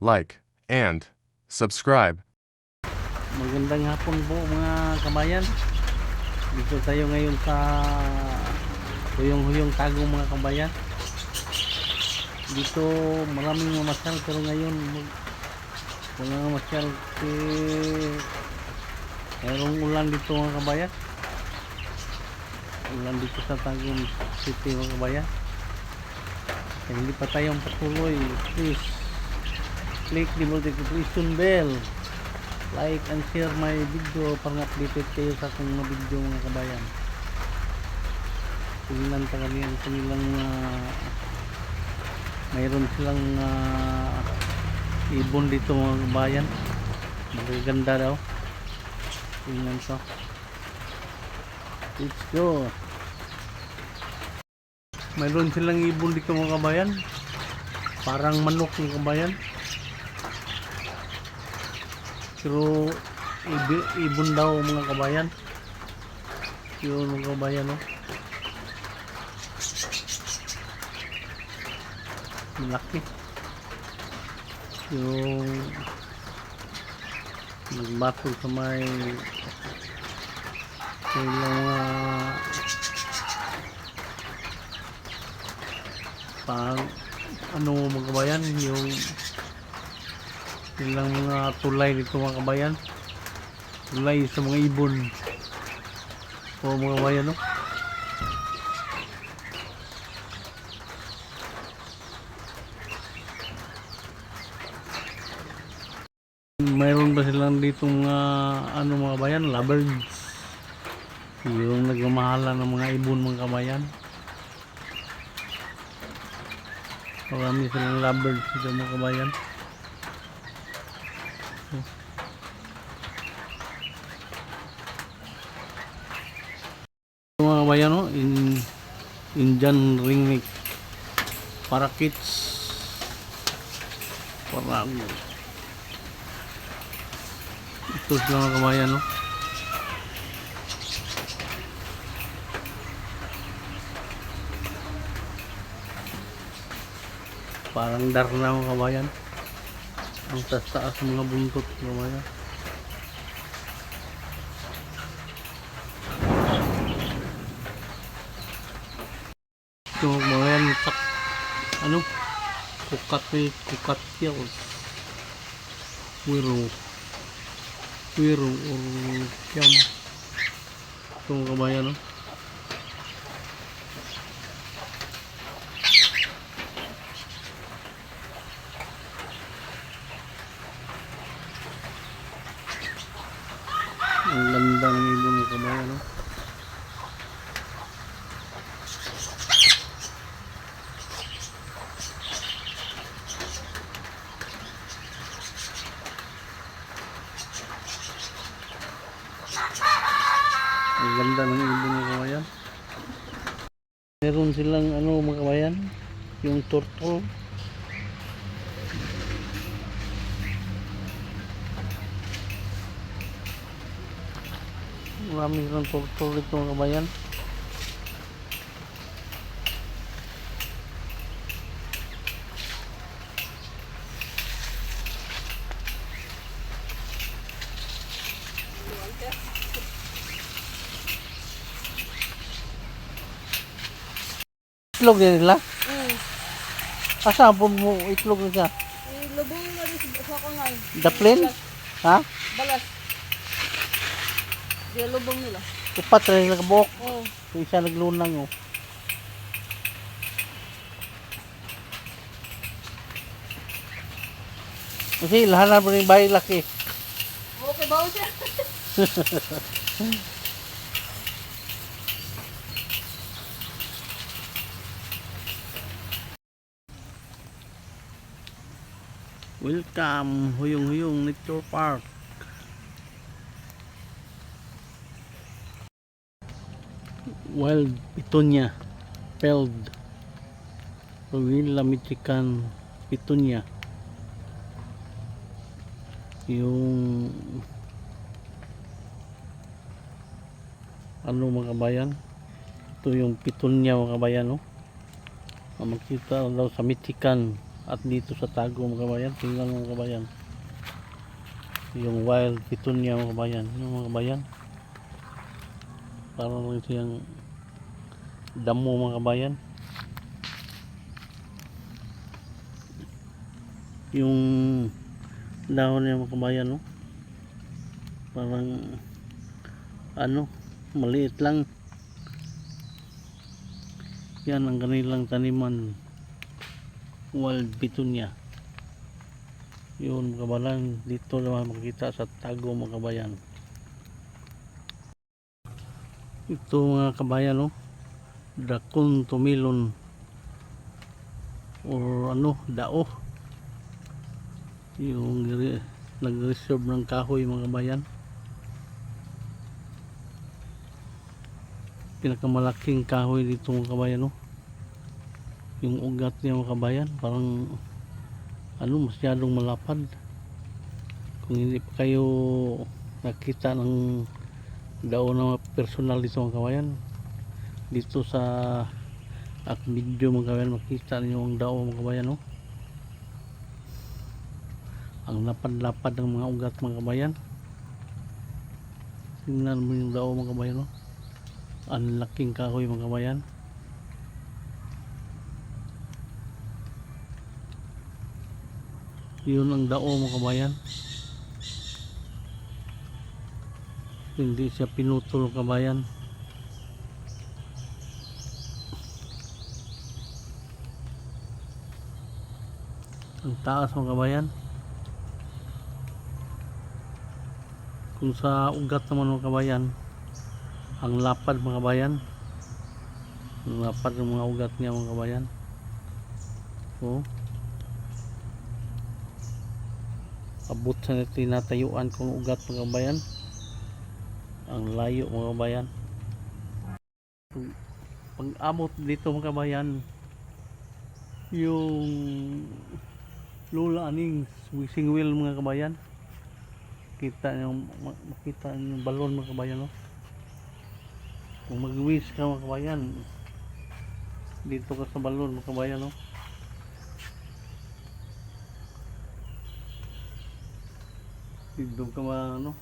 like, and subscribe. Magandang hapon po mga kabayan. Dito tayo ngayon sa Huyong-Huyong Tagum mga kabayan. Dito maraming mamasyal pero ngayon wala mamasyal kasi mayroong ulan dito mga kabayan. Ulan dito sa Tagum City mga kabayan. Kaya hindi pa tayong patuloy, please click the notification bell, like and share my video para updated kayo sa akong mga video mga kabayan. Tingnan pa kami ang kanilang mayroon silang ibon dito mga kabayan. Magaganda daw. Tingnan ko. Let's go. Mayroon silang ibon dito mga kabayan. Parang manok mga kabayan. Pero ibon daw mga kabayan. Yun mga kabayan, no? Malaki. Yung nagbatol sa may mga pang ano mga kabayan, yung ilang mga tulay dito mga kabayan, tulay sa mga ibon o mga kabayan, no? Mayroon ba silang ditong ano mga kabayan, lovebirds, yung nagmamahala ng mga ibon mga kabayan. Marami silang lovebirds dito mga kabayan. Mga kabayan, no? Indian ringneck parakeets, parang ito sila mga kabayan, no? Parang darna mga kabayan, ang taas-taas mga buntot mga kabayan. Ito mga kabayan, ano, kukatyaw, wiro or kyam. Ito mga kabayan, no? Ang ganda ng ibon mga kabayan, no? Ang ganda ng ibon mga kabayan. Meron silang ano mga kabayan, yung turtle. Marami silang turtle dito mga kabayan. Itlog din nila? Asa po mo itlog nila? Lubong na rin sa kangal. Daplin? Ha? Balas. Di lubong nila. Upat rin nila kabuok. Oo. So, isa naglunang, oh. Kasi lahat na rin bahay laki. Okay ba siya? Welcome, Huyong-Huyong Nature Park. Wild Petunia, Peld, Villa Mexican Petunia. Yung ano mga kabayan, ito yung Petunia mga kabayan, no? Makita daw sa Mexican At dito sa Tago mga kabayan, tingnan mga kabayan. Yung wild petunia mga kabayan. Yung mga kabayan. Parang lang siyang damo mga kabayan. Yung dahon niya mga kabayan, no? Parang ano, maliit lang. Yan ang kanilang taniman, wild petunia. Yun mga kabayan, dito naman makikita sa Tago mga kabayan. Ito mga kabayan, no? Dacon tumilon or ano, dao. Yung nag-reserve ng kahoy mga kabayan. Pinakamalaking kahoy dito mga kabayan, no? Yung ugat niya mga kabayan parang ano, masyadong malapad. Kung hindi pa kayo nakita ng dao na personal dito mga kabayan, dito sa at video mga kabayan, makita niyo ang dao mga kabayan, no? Ang lapad-lapad ng mga ugat mga kabayan. Tingnan mo yung dao mga kabayan, no? Ang laking kahoy mga kabayan. Yun ang dao mga kabayan. Hindi siya pinutol kabayan. Ang taas mga kabayan. Kung sa ugat naman mga kabayan, ang lapad mga kabayan. Ang lapad ng mga ugat niya mga kabayan. Oh. Abot sa tinatayuan kong ugat mga kabayan. Ang layo mga kabayan. Pag abot dito mga kabayan, yung lula aning wishing well mga kabayan, makita yung balon mga kabayan, no? Kung mag-wish ka mga kabayan, dito ka sa balon mga kabayan, no? Dito ka ano,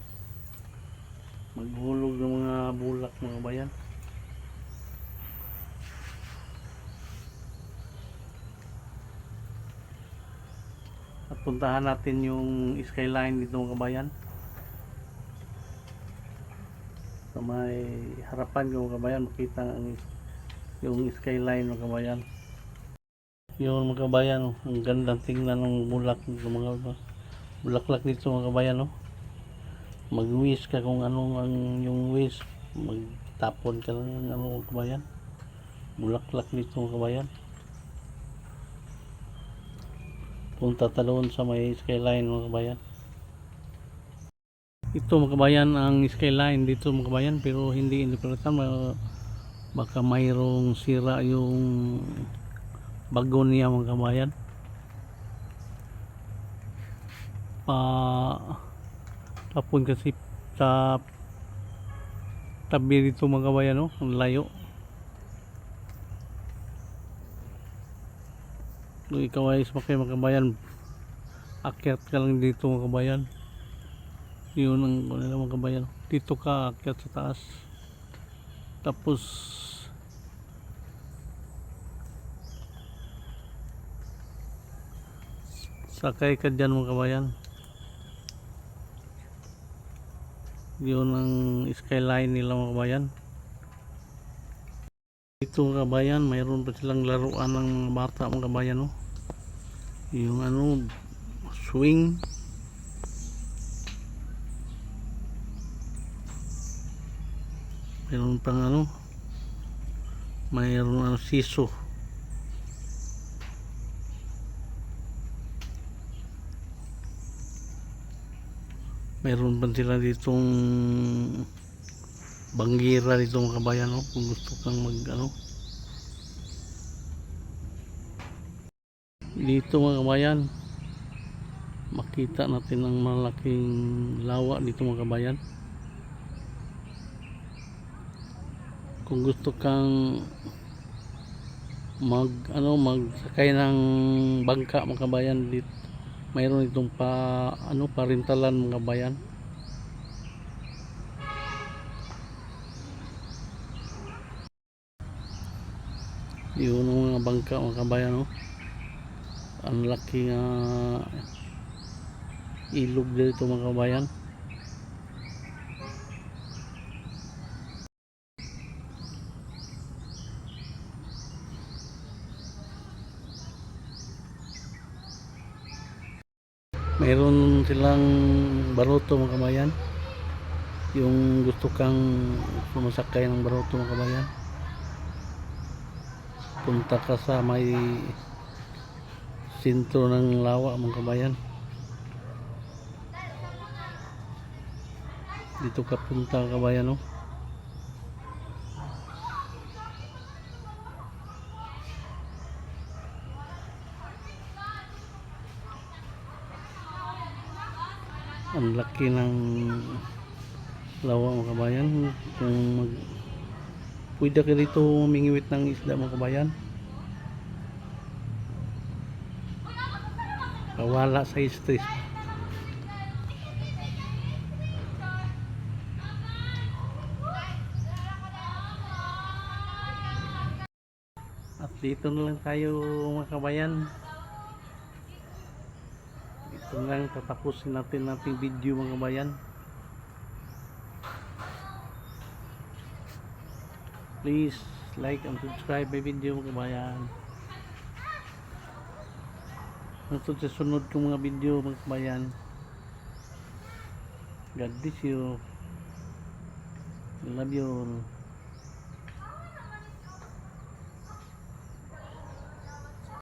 maghulog ng mga bulak mga kabayan. At puntahan natin yung skyline dito mga kabayan. Sa may harapan ko mga kabayan, makita yung skyline mga kabayan. Yung mga kabayan, ang gandang tingnan ng bulak ng mga bulaklak dito mga kabayan, no? Mag-wish ka kung anong yung wish, magtapon ka ng ano mga kabayan, bulaklak dito mga kabayan. Punta doon sa may skyline mga kabayan. Ito mga kabayan ang skyline dito mga kabayan, pero hindi pinalitan. Baka mayroong sira yung bago niya mga kabayan. Tapon kasi sa tabi dito mga kabayan, no? Ang layo. Kung ikaw ay sumakay mga kabayan, akyat ka lang dito mga kabayan. Yun ang nila mga kabayan. Dito ka akyat sa taas. Tapos sakay ka dyan mga kabayan. Yun ang skyline nila mga kabayan. Dito mga kabayan, mayroon pa silang laruan ng bata mga kabayan, no? Yung ano, swing. Mayroon pang ano, mayroon ano, siso. Mayroon pa sila ditong banggira dito mga kabayan, no? Kung gusto kang mag ano, dito mga kabayan, makita natin ang malaking lawa dito mga kabayan. Kung gusto kang magsakay ng bangka mga kabayan dito. Mayroon itong parintalan mga kabayan. Yun ang mga bangka mga kabayan, oh. Ang laki nga ilog dito mga kabayan. Mayroon silang baruto mga kabayan. Yung gusto kang sumasakay ng baruto mga kabayan, punta ka sa may sentro ng lawa mga kabayan. Dito ka punta kabayan, oh. Ang laki ng lawa mga kabayan. Kung pwede ka dito mingiwit ng isda mga kabayan, pawala sa stress. At dito na lang tayo mga kabayan. Dito na lang tatapusin natin ating video mga kabayan. Please like and subscribe my video mga kabayan. Hangtod sa sunod kong mga video mga kabayan. God bless you. Love you all.